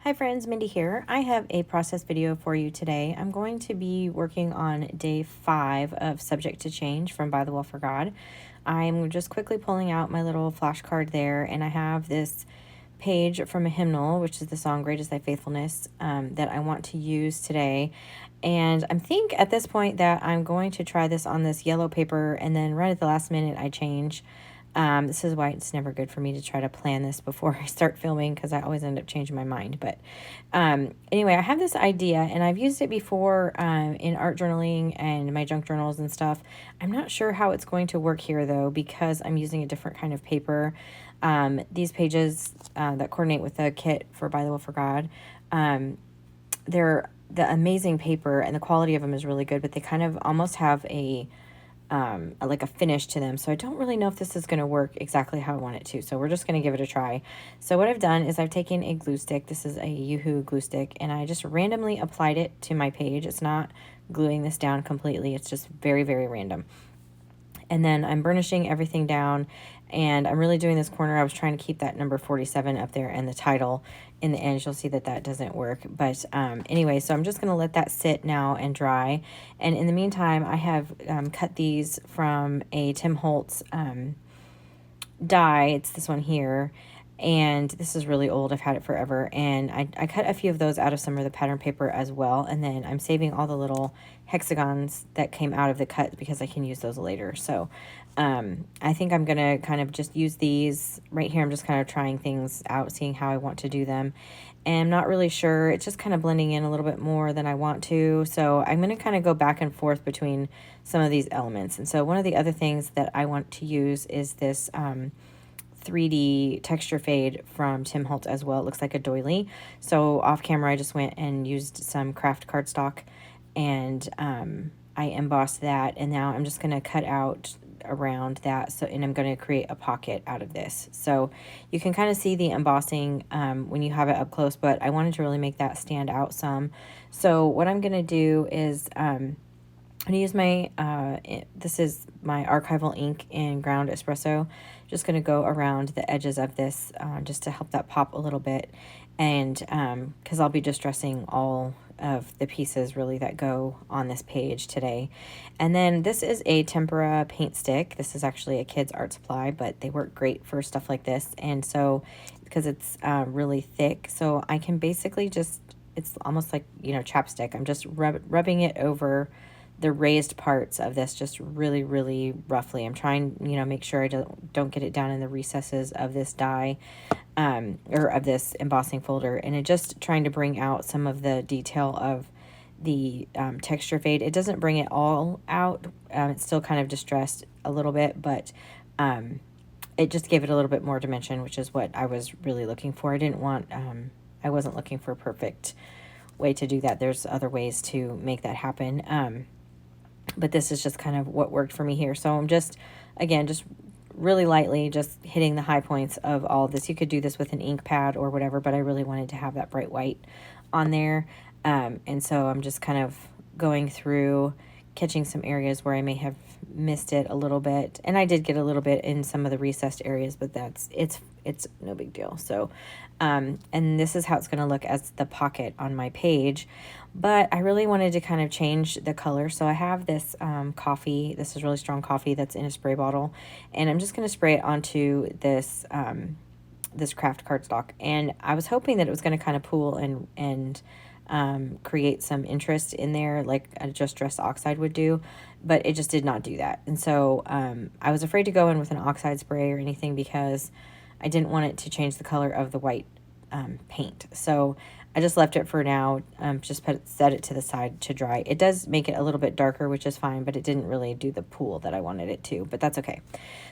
Hi friends, Mindy here. I have a process video for you today. I'm going to be working on day 5 of Subject to Change from Bythewell4God. I'm just quickly pulling out my little flashcard there, and I have this page from a hymnal, which is the song Great is Thy Faithfulness, that I want to use today. And I think at this point that I'm going to try this on this yellow paper, and then right at the last minute I change. This is why it's never good for me to try to plan this before I start filming, because I always end up changing my mind. But anyway, I have this idea, and I've used it before in art journaling and my junk journals and stuff. I'm not sure how it's going to work here, though, because I'm using a different kind of paper. These pages that coordinate with the kit for Bythewell4God, they're the amazing paper, and the quality of them is really good, but they kind of almost have like a finish to them. So I don't really know if this is going to work exactly how I want it to. So we're just going to give it a try. So what I've done is I've taken a glue stick. This is a Yoo-Hoo glue stick, and I just randomly applied it to my page. It's not gluing this down completely. It's just very, very random. And then I'm burnishing everything down, and I'm really doing this corner. I was trying to keep that number 47 up there and the title. In the end, you'll see that that doesn't work. But anyway, so I'm just going to let that sit now and dry. And in the meantime, I have cut these from a Tim Holtz die. It's this one here. And this is really old. I've had it forever. And I cut a few of those out of some of the pattern paper as well. And then I'm saving all the little hexagons that came out of the cut because I can use those later. So I think I'm going to kind of just use these right here. I'm just kind of trying things out, seeing how I want to do them. And I'm not really sure. It's just kind of blending in a little bit more than I want to. So I'm going to kind of go back and forth between some of these elements. And so one of the other things that I want to use is this 3D texture fade from Tim Holtz as well. It looks like a doily. So off camera, I just went and used some craft cardstock, and I embossed that. And now I'm just going to cut out around that. So, and I'm going to create a pocket out of this. So you can kind of see the embossing when you have it up close, but I wanted to really make that stand out some. So what I'm going to do is I'm going to use my, this is my archival ink in ground espresso. Just going to go around the edges of this just to help that pop a little bit. And because I'll be distressing all of the pieces really that go on this page today. And then this is a tempera paint stick. This is actually a kid's art supply, but they work great for stuff like this. And so because it's really thick, so I can basically just, it's almost like, you know, chapstick. I'm just rubbing it over the raised parts of this just really, really roughly. I'm trying, you know, make sure I don't get it down in the recesses of this die or of this embossing folder, and it just trying to bring out some of the detail of the texture fade. It doesn't bring it all out. It's still kind of distressed a little bit, but it just gave it a little bit more dimension, which is what I was really looking for. I didn't want, I wasn't looking for a perfect way to do that. There's other ways to make that happen. But this is just kind of what worked for me here. So I'm just, again, just really lightly just hitting the high points of all of this. You could do this with an ink pad or whatever, but I really wanted to have that bright white on there. And so I'm just kind of going through, catching some areas where I may have missed it a little bit. And I did get a little bit in some of the recessed areas, but it's no big deal. So, and this is how it's going to look as the pocket on my page. But I really wanted to kind of change the color. So I have this coffee. This is really strong coffee that's in a spray bottle. And I'm just going to spray it onto this this craft cardstock. And I was hoping that it was going to kind of pool and create some interest in there like a Just Dress oxide would do. But it just did not do that. And so I was afraid to go in with an oxide spray or anything because I didn't want it to change the color of the white paint. So I just left it for now, just set it to the side to dry. It does make it a little bit darker, which is fine, but it didn't really do the pool that I wanted it to, but that's okay.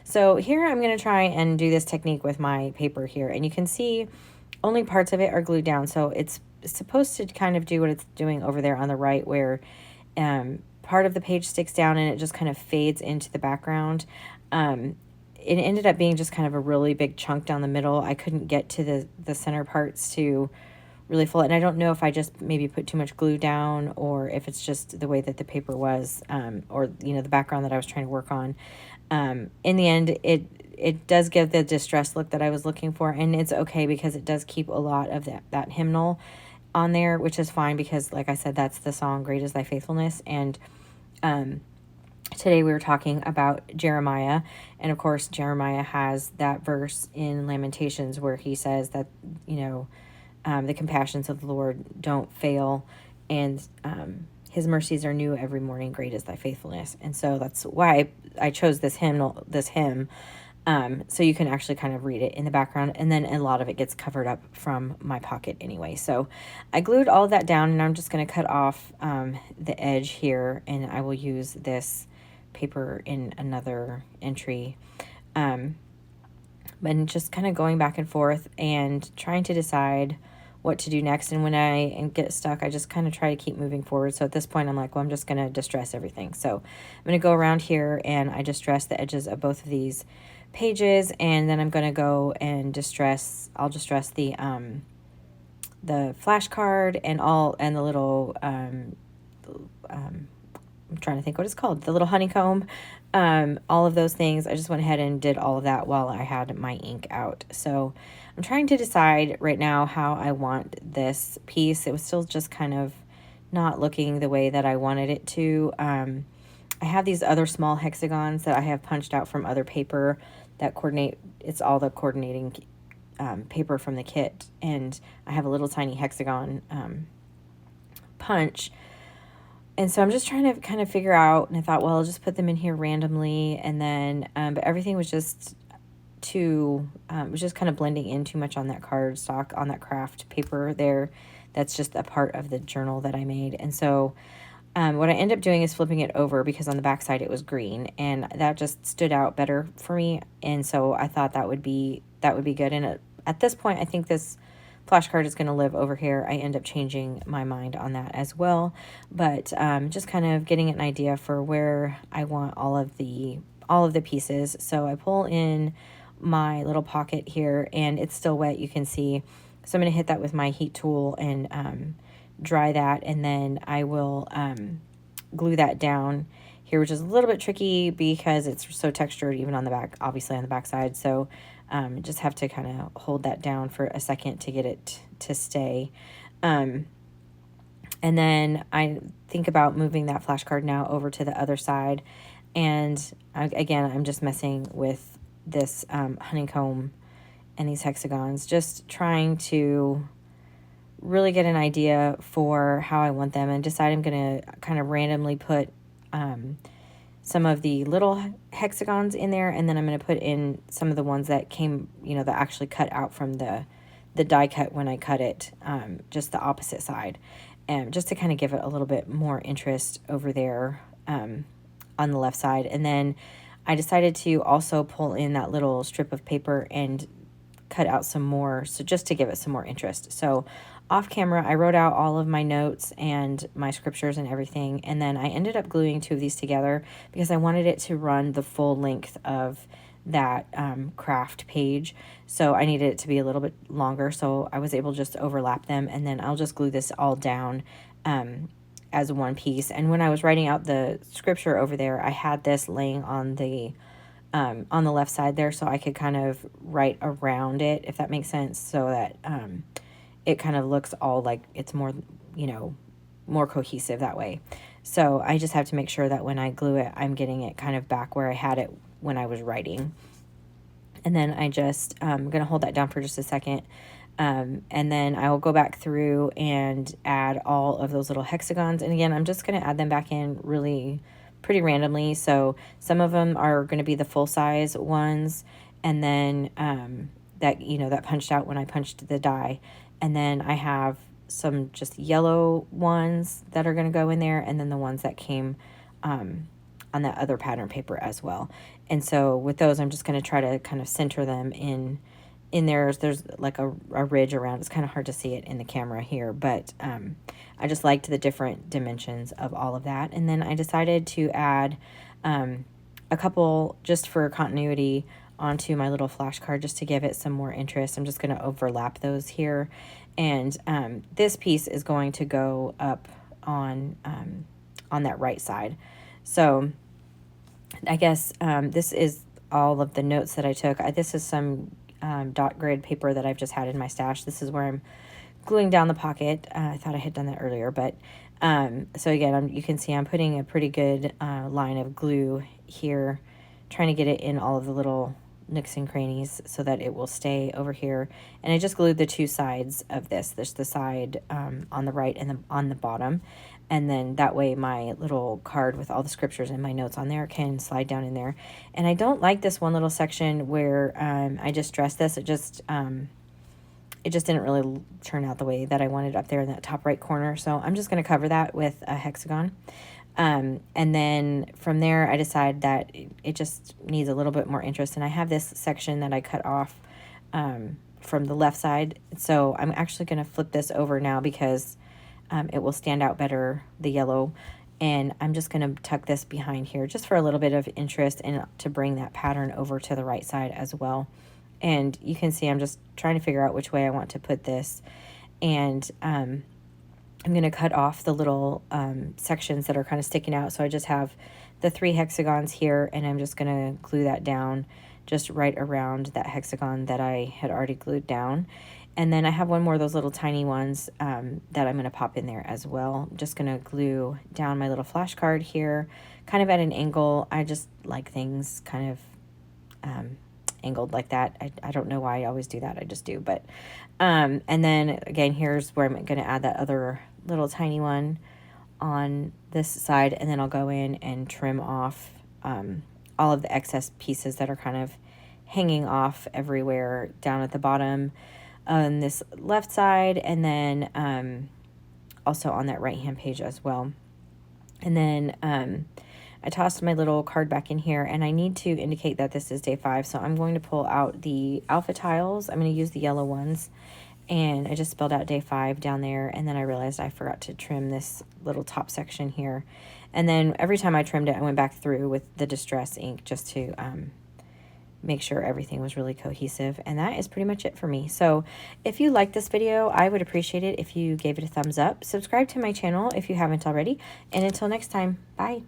So here I'm going to try and do this technique with my paper here, and you can see only parts of it are glued down. So it's supposed to kind of do what it's doing over there on the right, where part of the page sticks down and it just kind of fades into the background. It ended up being just kind of a really big chunk down the middle. I couldn't get to the center parts to really full it. And I don't know if I just maybe put too much glue down or if it's just the way that the paper was, or, you know, the background that I was trying to work on. In the end, it does give the distressed look that I was looking for, and it's okay because it does keep a lot of that hymnal on there, which is fine because, like I said, that's the song "Great Is Thy Faithfulness." And today we were talking about Jeremiah, and of course Jeremiah has that verse in Lamentations where he says that, the compassions of the Lord don't fail, and his mercies are new every morning. Great is thy faithfulness. And so that's why I chose this hymn. So you can actually kind of read it in the background, and then a lot of it gets covered up from my pocket anyway. So I glued all of that down, and I'm just going to cut off the edge here, and I will use this paper in another entry. But just kind of going back and forth and trying to decide what to do next. And when I get stuck, I just kind of try to keep moving forward. So at this point, I'm like, well, I'm just going to distress everything. So I'm going to go around here and I distress the edges of both of these pages, and then I'm going to go and I'll distress the flashcard and the little, I'm trying to think what it's called, the little honeycomb, all of those things. I just went ahead and did all of that while I had my ink out. So I'm trying to decide right now how I want this piece. It was still just kind of not looking the way that I wanted it to. I have these other small hexagons that I have punched out from other paper that coordinate. It's all the coordinating paper from the kit, and I have a little tiny hexagon punch. And so I'm just trying to kind of figure out, and I thought, well, I'll just put them in here randomly, and then, but everything was just was just kind of blending in too much on that cardstock, on that craft paper there. That's just a part of the journal that I made. And so what I end up doing is flipping it over, because on the back side it was green, and that just stood out better for me. And so I thought that would be good. And at this point, I think this flashcard is going to live over here. I end up changing my mind on that as well, but just kind of getting an idea for where I want all of the pieces. So I pull in my little pocket here, and it's still wet, you can see. So I'm going to hit that with my heat tool and dry that, and then I will glue that down here, which is a little bit tricky because it's so textured even on the back, obviously on the back side. So just have to kind of hold that down for a second to get it to stay. And then I think about moving that flashcard now over to the other side. And again, I'm just messing with this honeycomb and these hexagons, just trying to really get an idea for how I want them, and decide I'm going to kind of randomly put some of the little hexagons in there, and then I'm going to put in some of the ones that came, that actually cut out from the die cut when I cut it, just the opposite side, and just to kind of give it a little bit more interest over there on the left side. And then I decided to also pull in that little strip of paper and cut out some more, so just to give it some more interest. So off camera, I wrote out all of my notes and my scriptures and everything, and then I ended up gluing two of these together because I wanted it to run the full length of that craft page. So I needed it to be a little bit longer, so I was able just to overlap them, and then I'll just glue this all down as one piece. And when I was writing out the scripture over there, I had this laying on the left side there, so I could kind of write around it, if that makes sense, so that it kind of looks all like it's more, more cohesive that way. So I just have to make sure that when I glue it, I'm getting it kind of back where I had it when I was writing. And then I just, I'm going to hold that down for just a second. And then I will go back through and add all of those little hexagons. And again, I'm just going to add them back in really pretty randomly. So some of them are going to be the full size ones. And then that punched out when I punched the die. And then I have some just yellow ones that are going to go in there, and then the ones that came on that other pattern paper as well. And so with those, I'm just going to try to kind of center them in there. There's like a ridge around. It's kind of hard to see it in the camera here, but I just liked the different dimensions of all of that. And then I decided to add a couple, just for continuity, onto my little flashcard, just to give it some more interest. I'm just going to overlap those here, and this piece is going to go up on that right side. So I guess this is all of the notes that I took. This is some dot grid paper that I've just had in my stash. This is where I'm gluing down the pocket. I thought I had done that earlier, but so again, you can see I'm putting a pretty good line of glue here, trying to get it in all of the little nooks and crannies so that it will stay over here. And I just glued the two sides of this. There's the side on the right and on the bottom. And then that way my little card with all the scriptures and my notes on there can slide down in there. And I don't like this one little section where I just dressed this. It just didn't really turn out the way that I wanted up there in that top right corner. So I'm just going to cover that with a hexagon. And then from there, I decide that it just needs a little bit more interest. And I have this section that I cut off from the left side. So I'm actually going to flip this over now because it will stand out better, the yellow. And I'm just going to tuck this behind here just for a little bit of interest and to bring that pattern over to the right side as well. And you can see I'm just trying to figure out which way I want to put this. And I'm going to cut off the little sections that are kind of sticking out. So I just have the 3 hexagons here, and I'm just going to glue that down just right around that hexagon that I had already glued down. And then I have one more of those little tiny ones that I'm going to pop in there as well. I'm just going to glue down my little flashcard here, kind of at an angle. I just like things kind of angled like that. I don't know why I always do that. I just do. But and then again, here's where I'm going to add that other little tiny one on this side. And then I'll go in and trim off all of the excess pieces that are kind of hanging off everywhere down at the bottom on this left side, and then also on that right hand page as well. And then I tossed my little card back in here, and I need to indicate that this is day 5, so I'm going to pull out the alpha tiles. I'm going to use the yellow ones, and I just spelled out day 5 down there, and then I realized I forgot to trim this little top section here. And then every time I trimmed it, I went back through with the distress ink just to make sure everything was really cohesive. And that is pretty much it for me. So if you like this video, I would appreciate it if you gave it a thumbs up. Subscribe to my channel if you haven't already. And until next time, bye.